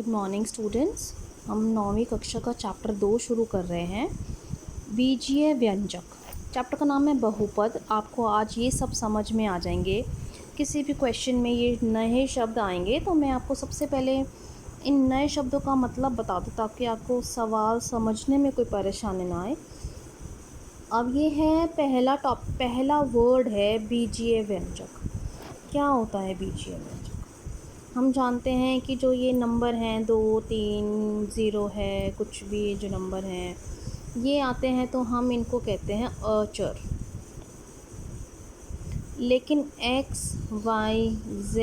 Good morning students. हम 9वीं कक्षा का चैप्टर 2 शुरू कर रहे हैं, बीजीय व्यंजक। चैप्टर का नाम है बहुपद। आपको आज ये सब समझ में आ जाएंगे। किसी भी क्वेश्चन में ये नए शब्द आएंगे तो मैं आपको सबसे पहले इन नए शब्दों का मतलब बता दूँ ताकि आपको सवाल समझने में कोई परेशानी ना आए। अब ये है पहला वर्ड है बीजीय व्यंजक। क्या होता है बीजीय व्यंजक? हम जानते हैं कि जो ये नंबर हैं 2, 3, 0 है, कुछ भी जो नंबर हैं ये आते हैं तो हम इनको कहते हैं अचर। लेकिन x, y, z,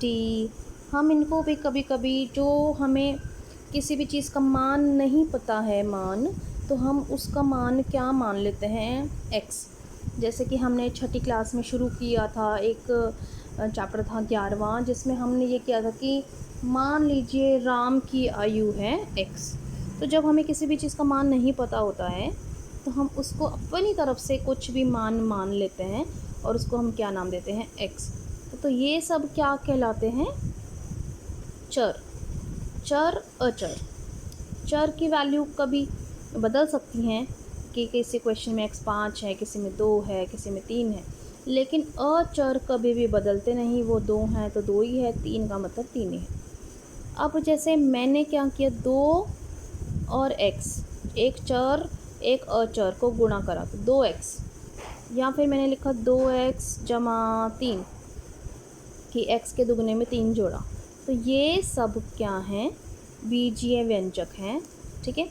t हम इनको भी कभी कभी जो हमें किसी भी चीज़ का मान नहीं पता है तो हम उसका मान क्या मान लेते हैं x। जैसे कि हमने छठी क्लास में शुरू किया था, एक चैप्टर था 11वां, जिसमें हमने ये किया था कि मान लीजिए राम की आयु है x। तो जब हमें किसी भी चीज़ का मान नहीं पता होता है तो हम उसको अपनी तरफ से कुछ भी मान लेते हैं और उसको हम क्या नाम देते हैं x। तो ये सब क्या कहलाते हैं? चर, अचर। चर की वैल्यू कभी बदल सकती हैं कि किसी क्वेश्चन में x 5 है, किसी में 2 है, किसी में 3 है, लेकिन अचर कभी भी बदलते नहीं। वो 2 हैं तो 2 ही है, 3 का मतलब 3 ही है। अब जैसे मैंने क्या किया, 2 और x, एक चर एक अचर को गुणा करा तो 2x, या फिर मैंने लिखा 2x जमा 3 कि x के दुगने में 3 जोड़ा। तो ये सब क्या हैं? बीजीय व्यंजक हैं। ठीक है,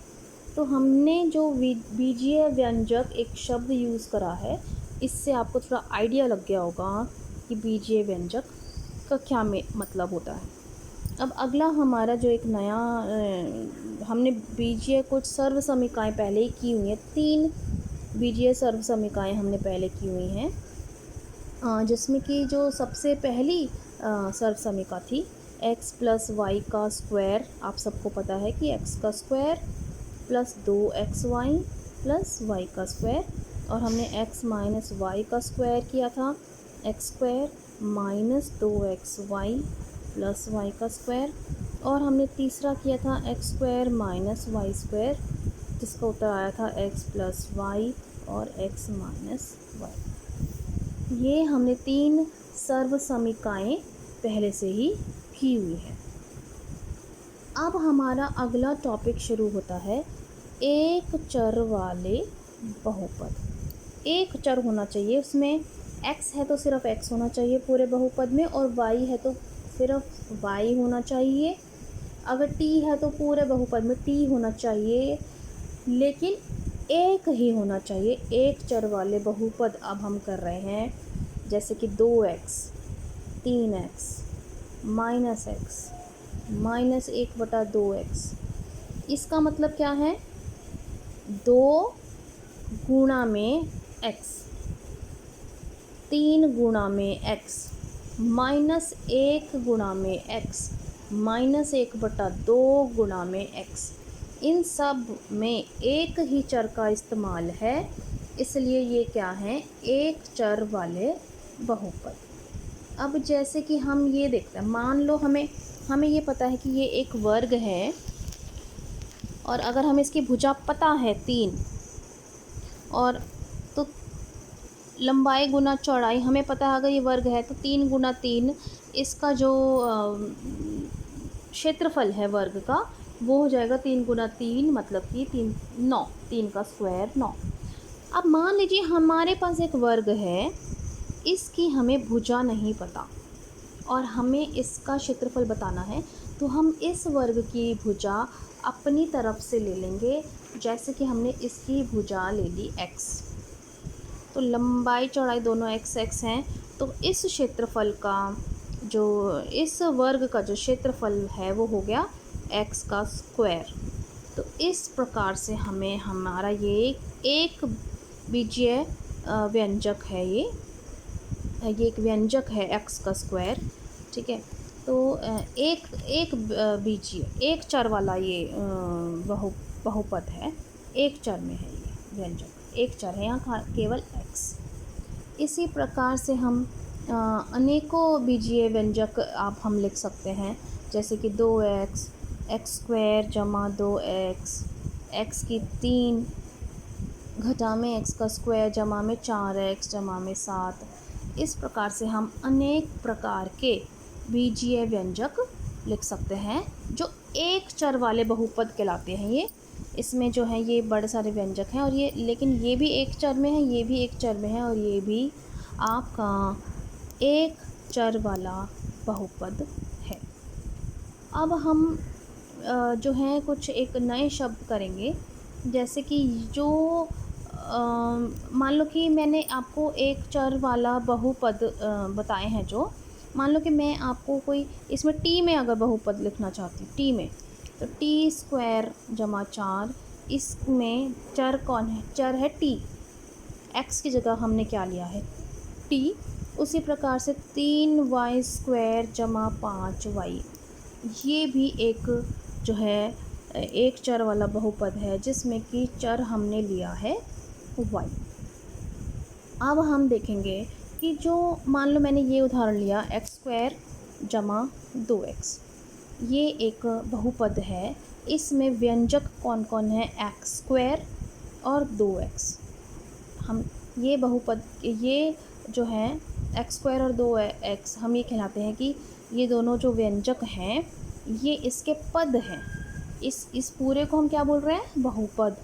तो हमने जो बीजीय व्यंजक एक शब्द यूज़ करा है, इससे आपको थोड़ा आइडिया लग गया होगा कि बीजीय व्यंजक का क्या मतलब होता है। अब अगला हमारा जो एक नया हमने बीजीय कुछ सर्व समीकाएँ पहले ही की हुई हैं। 3 बीजीय सर्व समीकाएँ हमने पहले की हुई हैं, जिसमें कि जो सबसे पहली सर्व समीका थी x + y का स्क्वायर। आप सबको पता है कि x का स्क्वायर + 2xy + y का स्क्वायर, और हमने x - y का स्क्वायर किया था, x² - 2xy + y का स्क्वायर, और हमने तीसरा किया था x² - y², जिसका उत्तर आया था x + y और x - y। ये हमने 3 सर्व समीकाएँ पहले से ही की हुई है। अब हमारा अगला टॉपिक शुरू होता है एक चर वाले बहुपद। एक चर होना चाहिए, उसमें x है तो सिर्फ x होना चाहिए पूरे बहुपद में, और y है तो सिर्फ y होना चाहिए। अगर t है तो पूरे बहुपद में t होना चाहिए, लेकिन एक ही होना चाहिए। एक चर वाले बहुपद अब हम कर रहे हैं, जैसे कि 2x, 3x, -x, -1/2x। इसका मतलब क्या है? 2 गुणा में x, 3 गुणा में x, -1 गुणा में x, -1/2 गुणा में x। इन सब में एक ही चर का इस्तेमाल है, इसलिए ये क्या है? एक चर वाले बहुपद। अब जैसे कि हम ये देखते हैं, मान लो हमें ये पता है कि ये एक वर्ग है, और अगर हमें इसकी भुजा पता है 3, और तो लंबाई गुना चौड़ाई हमें पता है। अगर ये वर्ग है तो 3 × 3 इसका जो क्षेत्रफल है वर्ग का, वो हो जाएगा 3 × 3 मतलब कि 9, 3 का स्क्वायर 9। अब मान लीजिए हमारे पास एक वर्ग है, इसकी हमें भुजा नहीं पता और हमें इसका क्षेत्रफल बताना है, तो हम इस वर्ग की भुजा अपनी तरफ से ले लेंगे। जैसे कि हमने इसकी भुजा ले ली x, तो लंबाई चौड़ाई दोनों x हैं, तो इस क्षेत्रफल का इस वर्ग का जो क्षेत्रफल है वो हो गया x का स्क्वायर। तो इस प्रकार से हमें हमारा ये एक बीजीय व्यंजक है, ये एक व्यंजक है x का स्क्वायर। ठीक है, तो एक बीजीय एक चर वाला ये बहुपद है, एक चर में है ये व्यंजक, एक चर है यहाँ केवल x। इसी प्रकार से हम अनेकों बीजीय व्यंजक हम लिख सकते हैं, जैसे कि 2x, एक्स स्क्वायर जमा 2x, एक्स की 3 घटा में एक्स का स्क्वायर जमा में 4x जमा में 7। इस प्रकार से हम अनेक प्रकार के बीजीय व्यंजक लिख सकते हैं जो एक चर वाले बहुपद कहलाते हैं। ये इसमें जो है ये बड़े सारे व्यंजक हैं, और ये लेकिन ये भी एक चर में है, ये भी एक चर में है, और ये भी आपका एक चर वाला बहुपद है। अब हम जो है कुछ एक नए शब्द करेंगे, जैसे कि जो मान लो कि मैंने आपको एक चर वाला बहुपद बताए हैं। जो मान लो कि मैं आपको कोई इसमें टी में अगर बहुपद लिखना चाहती हूँ, टी में, तो टी स्क्वायर जमा 4, इसमें चर कौन है? चर है टी, एक्स की जगह हमने क्या लिया है? टी। उसी प्रकार से 3y स्क्वायर जमा 5y, ये भी एक जो है एक चर वाला बहुपद है जिसमें कि चर हमने लिया है y। अब हम देखेंगे कि जो मान लो मैंने ये उदाहरण लिया एक्स स्क्वायर जमा 2x, ये एक बहुपद है। इसमें व्यंजक कौन कौन है? एक्स स्क्वायर और 2x। हम ये बहुपद, ये जो है एक्स स्क्वायर और 2x, हम ये कहलाते हैं कि ये दोनों जो व्यंजक हैं ये इसके पद हैं। इस पूरे को हम क्या बोल रहे हैं? बहुपद।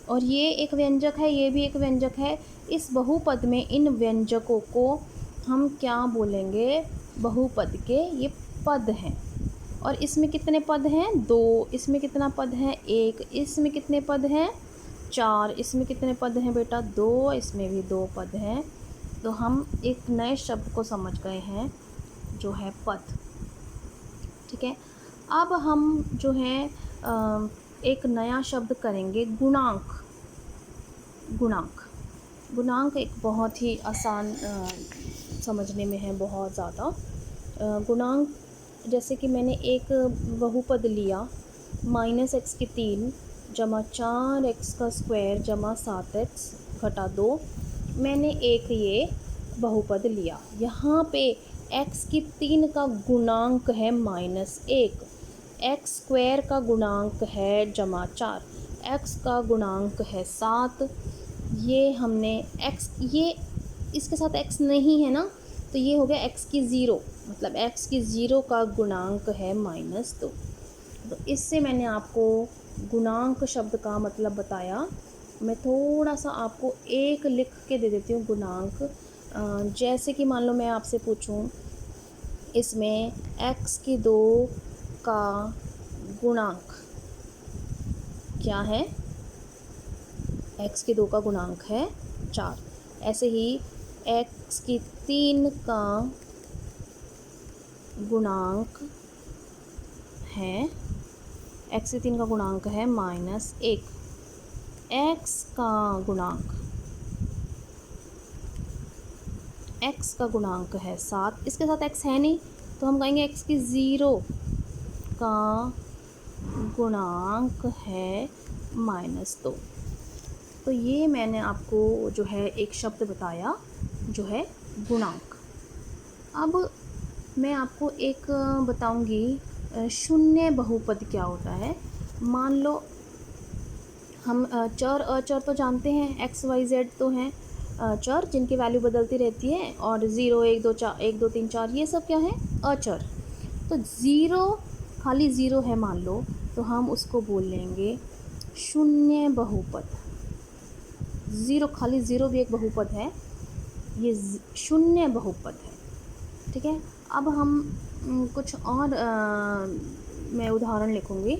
और ये एक व्यंजक है, ये भी एक व्यंजक है। इस बहुपद में इन व्यंजकों को हम क्या बोलेंगे? बहुपद के ये पद हैं। और इसमें कितने पद हैं? 2। इसमें कितना पद है? 1। इसमें कितने पद हैं? 4। इसमें कितने पद हैं बेटा? 2। इसमें भी 2 पद हैं। तो हम एक नए शब्द को समझ गए हैं जो है पद। ठीक है। अब हम जो है एक नया शब्द करेंगे गुणांक। गुणांक एक बहुत ही आसान समझने में है, बहुत ज़्यादा। गुणांक जैसे कि मैंने एक बहुपद लिया -x की 3 जमा 4x का स्क्वायर जमा 7x घटा 2। मैंने एक ये बहुपद लिया। यहाँ पे x की 3 का गुणांक है -1, एक्स स्क्वायर का गुणांक है जमा 4, x का गुणांक है 7। ये हमने x, ये इसके साथ x नहीं है ना, तो ये हो गया x की 0, मतलब x की 0 का गुणांक है -2। तो इससे मैंने आपको गुणांक शब्द का मतलब बताया। मैं थोड़ा सा आपको एक लिख के दे देती हूँ गुणांक। जैसे कि मान लो मैं आपसे पूछूं इसमें x की 2 का गुणांक क्या है? x की 2 का गुणांक है 4। ऐसे ही x की 3 का गुणांक है, x की 3 का गुणांक है -1। x का गुणांक है 7। इसके साथ x है नहीं, तो हम कहेंगे x की 0 का गुणांक है -2। तो ये मैंने आपको जो है एक शब्द बताया जो है गुणांक। अब मैं आपको एक बताऊंगी शून्य बहुपद क्या होता है। मान लो हम चर अचर तो जानते हैं, x y z तो हैं चर जिनकी वैल्यू बदलती रहती है, और 0 1 2 4 1 2 3 4 ये सब क्या है? अचर। तो 0 खाली 0 है मान लो, तो हम उसको बोल लेंगे शून्य बहुपद। 0 खाली 0 भी एक बहुपद है, ये शून्य बहुपद है। ठीक है। अब हम कुछ और मैं उदाहरण लिखूँगी।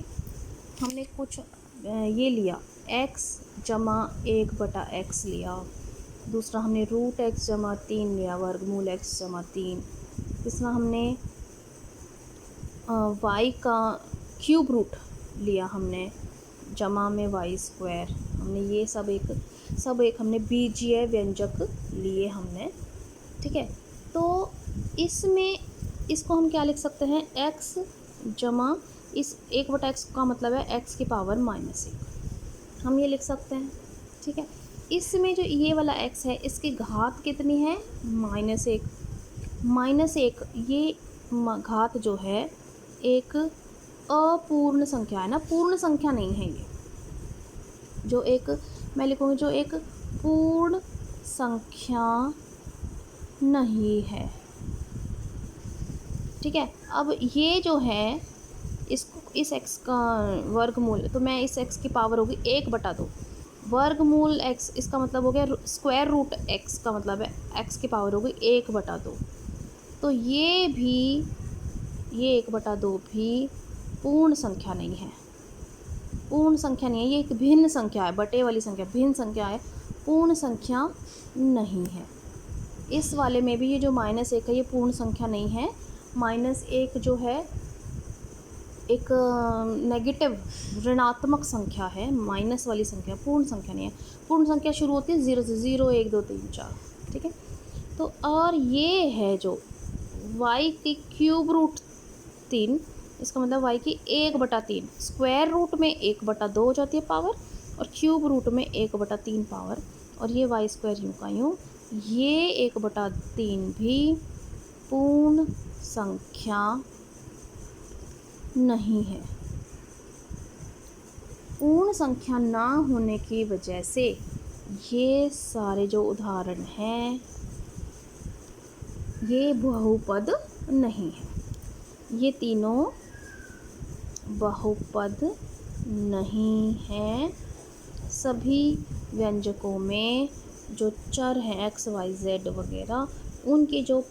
हमने कुछ ये लिया x जमा 1/x लिया, दूसरा हमने √x जमा 3 लिया, वर्गमूल x जमा 3। तीसरा हमने y का क्यूब रूट लिया हमने, जमा में y स्क्वायर। हमने ये सब एक हमने बीजीय व्यंजक लिए हमने। ठीक है। तो इसमें इसको हम क्या लिख सकते हैं? x जमा इस 1/x का मतलब है x की पावर -1, हम ये लिख सकते हैं। ठीक है। इसमें जो ये वाला x है इसकी घात कितनी है? -1। -1 ये घात जो है एक अपूर्ण संख्या है ना, पूर्ण संख्या नहीं है ये। जो एक मैं लिखूँगी जो एक पूर्ण संख्या नहीं है। ठीक है, अब ये जो है इसको इस x का वर्गमूल, तो मैं इस x की पावर होगी 1/2 वर्गमूल x, इसका मतलब हो गया स्क्वायर रूट x का मतलब है x की पावर होगी 1/2। तो ये 1/2 भी पूर्ण संख्या नहीं है, पूर्ण संख्या नहीं है, ये एक भिन्न संख्या है, बटे वाली संख्या भिन्न संख्या है, पूर्ण संख्या नहीं है। इस वाले में भी ये जो -1 है ये पूर्ण संख्या नहीं है। -1 जो है एक नेगेटिव ऋणात्मक संख्या है, माइनस वाली संख्या, पूर्ण संख्या नहीं है। पूर्ण संख्या शुरू होती है 0 से, 0 1 2 3 4। ठीक है, तो और ये है जो y की क्यूब रूट 3, इसका मतलब y की 1/3, स्क्वायर रूट में 1/2 हो जाती है पावर, और क्यूब रूट में 1/3 पावर, और ये y स्क्वायर यूँ का यूँ, ये 1/3 भी पूर्ण संख्या नहीं है। पूर्ण संख्या ना होने की वजह से ये सारे जो उदाहरण हैं ये बहुपद नहीं है, ये तीनों बहुपद नहीं हैं। सभी व्यंजकों में जो चर हैं x y z वगैरह, उनकी जो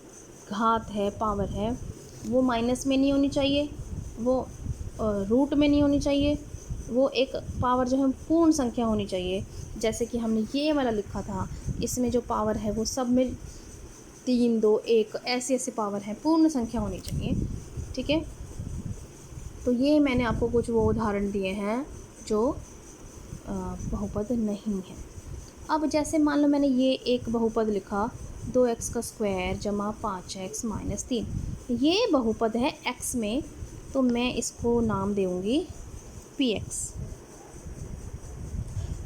घात है, पावर है, वो माइनस में नहीं होनी चाहिए, वो रूट में नहीं होनी चाहिए, वो एक पावर जो है पूर्ण संख्या होनी चाहिए। जैसे कि हमने ये वाला लिखा था, इसमें जो पावर है वो सब में 3 2 1 ऐसी ऐसी पावर है, पूर्ण संख्या होनी चाहिए। ठीक है, तो ये मैंने आपको कुछ वो उदाहरण दिए हैं जो बहुपद नहीं है। अब जैसे मान लो मैंने ये एक बहुपद लिखा 2x का स्क्वायर जमा 5x माइनस 3, ये बहुपद है x में, तो मैं इसको नाम दूँगी px।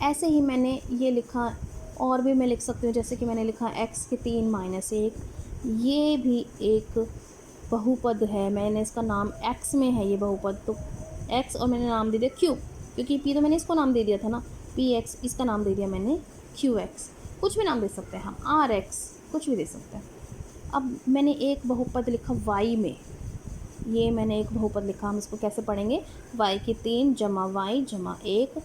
ऐसे ही मैंने ये लिखा, और भी मैं लिख सकती हूँ, जैसे कि मैंने लिखा x के 3 माइनस 1, ये भी एक बहुपद है, मैंने इसका नाम x में है ये बहुपद, तो x और मैंने नाम दे दिया q, क्योंकि p तो मैंने इसको नाम दे दिया था ना, px, इसका नाम दे दिया मैंने qx। कुछ भी नाम दे सकते हैं हम, rx, कुछ भी दे सकते हैं। अब मैंने एक बहुपद लिखा y में, ये मैंने एक बहुपद लिखा, हम इसको कैसे पढ़ेंगे, y के 3 जमा y जमा 1,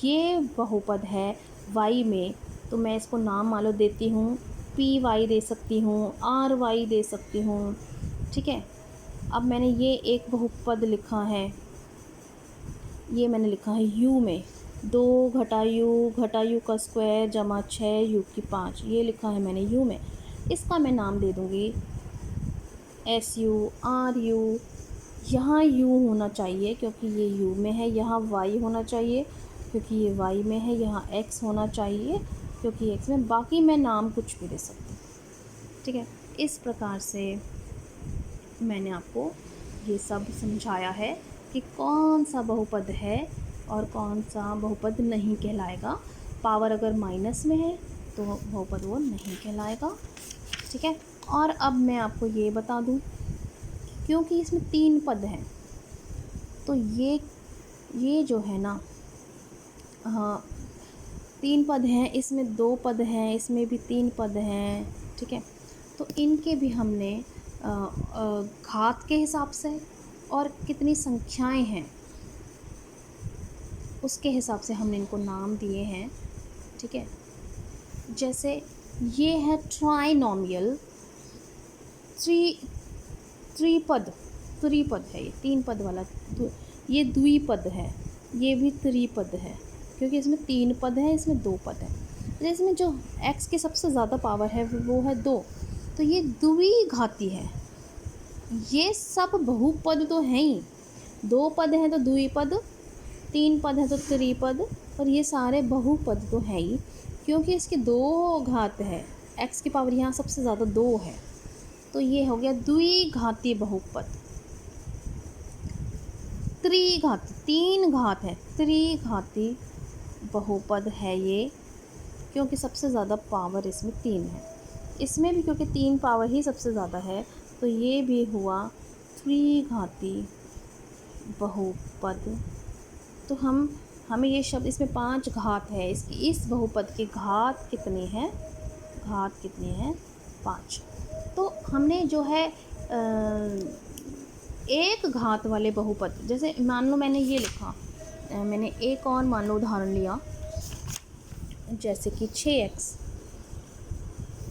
ये बहुपद है y में, तो मैं इसको नाम मान लो देती हूँ py, दे सकती हूँ ry, दे सकती हूँ। ठीक है, अब मैंने ये एक बहुपद लिखा है, ये मैंने लिखा है u में, 2 घटा u का स्क्वायर जमा 6 u की 5, ये लिखा है मैंने u में। इसका मैं नाम दे दूँगी SU RU। यहाँ u होना चाहिए क्योंकि ये u में है, यहाँ y होना चाहिए क्योंकि ये y में है, यहाँ x होना चाहिए क्योंकि x में, बाकी मैं नाम कुछ भी दे सकती हूँ। ठीक है, इस प्रकार से मैंने आपको ये सब समझाया है कि कौन सा बहुपद है और कौन सा बहुपद नहीं कहलाएगा। पावर अगर माइनस में है तो बहुपद वो नहीं कहलाएगा। ठीक है, और अब मैं आपको ये बता दूं, क्योंकि इसमें 3 पद हैं, तो ये जो है ना, हाँ 3 पद हैं, इसमें 2 पद हैं, इसमें भी 3 पद हैं। ठीक है, तो इनके भी हमने घात के हिसाब से और कितनी संख्याएं हैं उसके हिसाब से हमने इनको नाम दिए हैं। ठीक है, जैसे ये है ट्राइनोमियल, त्रिपद है, ये 3 पद वाला, ये द्विपद है, ये भी त्रिपद है, क्योंकि इसमें 3 पद हैं, इसमें 2 पद हैं। तो इसमें जो x की सबसे ज़्यादा पावर है वो है 2, तो ये द्विघाती है। ये सब बहुपद तो हैं ही, 2 पद हैं तो द्विपद, 3 पद हैं तो त्रिपद, और ये सारे बहुपद तो हैं ही, क्योंकि इसकी 2 घात है, x की पावर यहाँ सबसे ज़्यादा 2 है, तो ये हो गया द्विघाती बहुपद। त्रिघाती 3 घात है, त्रिघाती बहुपद है ये, क्योंकि सबसे ज़्यादा पावर इसमें 3 है। इसमें भी क्योंकि 3 पावर ही सबसे ज़्यादा है, तो ये भी हुआ त्रिघाती बहुपद। तो हमें ये शब्द, इसमें 5 घात है, इस बहुपद की घात कितनी है? घात कितनी है? 5। तो हमने जो है एक घात वाले बहुपद, जैसे मान लो मैंने ये लिखा, मैंने एक और मान लो उदाहरण लिया, जैसे कि 6x।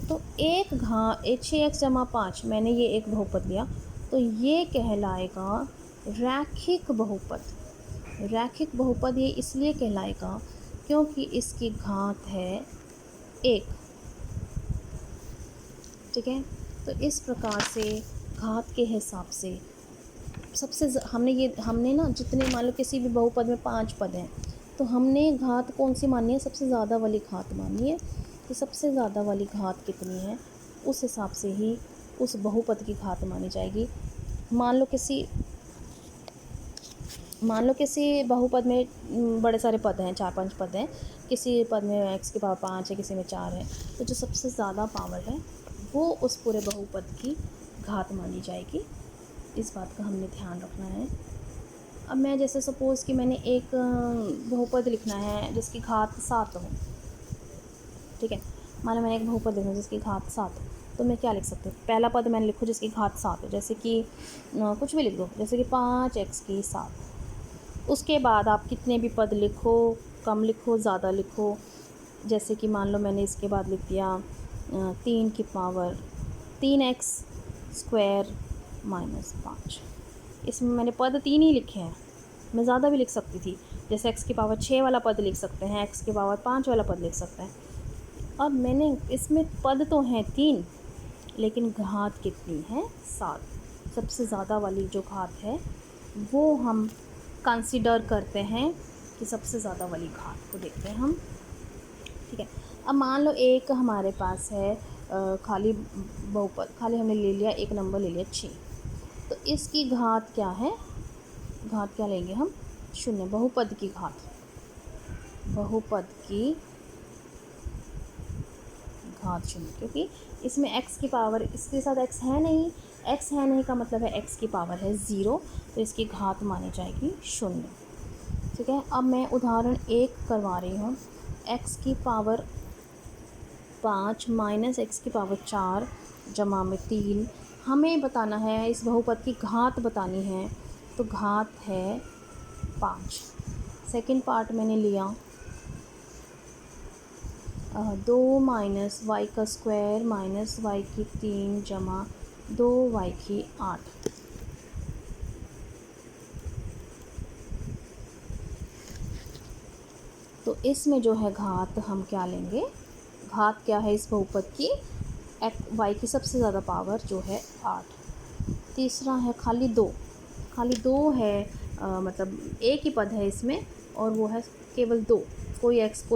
तो 6x जमा 5, मैंने ये एक बहुपद लिया, तो ये कहलाएगा रैखिक बहुपद। रैखिक बहुपद ये इसलिए कहलाएगा क्योंकि इसकी घात है 1। ठीक है। तो इस प्रकार से घात के हिसाब से हमने ना, जितने मान लो किसी भी बहुपद में 5 पद हैं, तो हमने घात कौन सी मानी है? सबसे ज़्यादा वाली घात मानी है। तो सबसे ज़्यादा वाली घात कितनी है, उस हिसाब से ही उस बहुपद की घात मानी जाएगी। मान लो किसी बहुपद में बड़े सारे पद हैं, 4-5 पद हैं, किसी पद में x की पावर 5 है, किसी में 4 है, तो जो सबसे ज़्यादा पावर है वो उस पूरे बहुपद की घात मानी जाएगी। इस बात का हमने ध्यान रखना है। अब मैं जैसे सपोज़ कि मैंने एक बहुपद लिखना है जिसकी घात 7 हो। ठीक है, मान लो मैंने एक बहुपद लिखना है जिसकी घात 7 हो, तो मैं क्या लिख सकती हूँ? पहला पद मैंने लिखूँ जिसकी घात 7 हो, जैसे कि कुछ भी लिख दो, जैसे कि 5x की 7। उसके बाद आप कितने भी पद लिखो, कम लिखो, ज़्यादा लिखो, जैसे कि मान लो मैंने इसके बाद लिख दिया 3 की पावर 3x स्क्वायर माइनस 5। इसमें मैंने पद 3 ही लिखे हैं, मैं ज़्यादा भी लिख सकती थी, जैसे x की पावर 6 वाला पद लिख सकते हैं, x की पावर 5 वाला पद लिख सकते हैं। अब मैंने इसमें पद तो हैं 3, लेकिन घात कितनी है? 7। सबसे ज़्यादा वाली जो घात है वो हम कंसीडर करते हैं कि सबसे ज़्यादा वाली घात को देखते हैं हम। ठीक है। अब मान लो एक हमारे पास है खाली बहुपद, खाली हमने ले लिया, एक नंबर ले लिया 6, तो इसकी घात क्या है? घात क्या लेंगे हम? 0। बहुपद की घात, बहुपद की घात 0, क्योंकि इसमें x की पावर, इसके साथ x है नहीं, x है नहीं का मतलब है x की पावर है 0, तो इसकी घात मानी जाएगी 0। ठीक है। अब मैं उदाहरण 1 करवा रही हूँ। x की पावर 5 माइनस x की पावर 4 जमा में 3 हमें बताना है, इस बहुपद की घात बतानी है, तो घात है 5। सेकंड पार्ट मैंने लिया 2 माइनस y का स्क्वायर माइनस y की 3 जमा 2y की 8। तो इसमें जो है घात हम क्या लेंगे? घात क्या है इस बहुपद की? y की सबसे ज़्यादा पावर जो है 8। तीसरा है खाली 2 है, मतलब एक ही पद है इसमें और वो है केवल 2, कोई x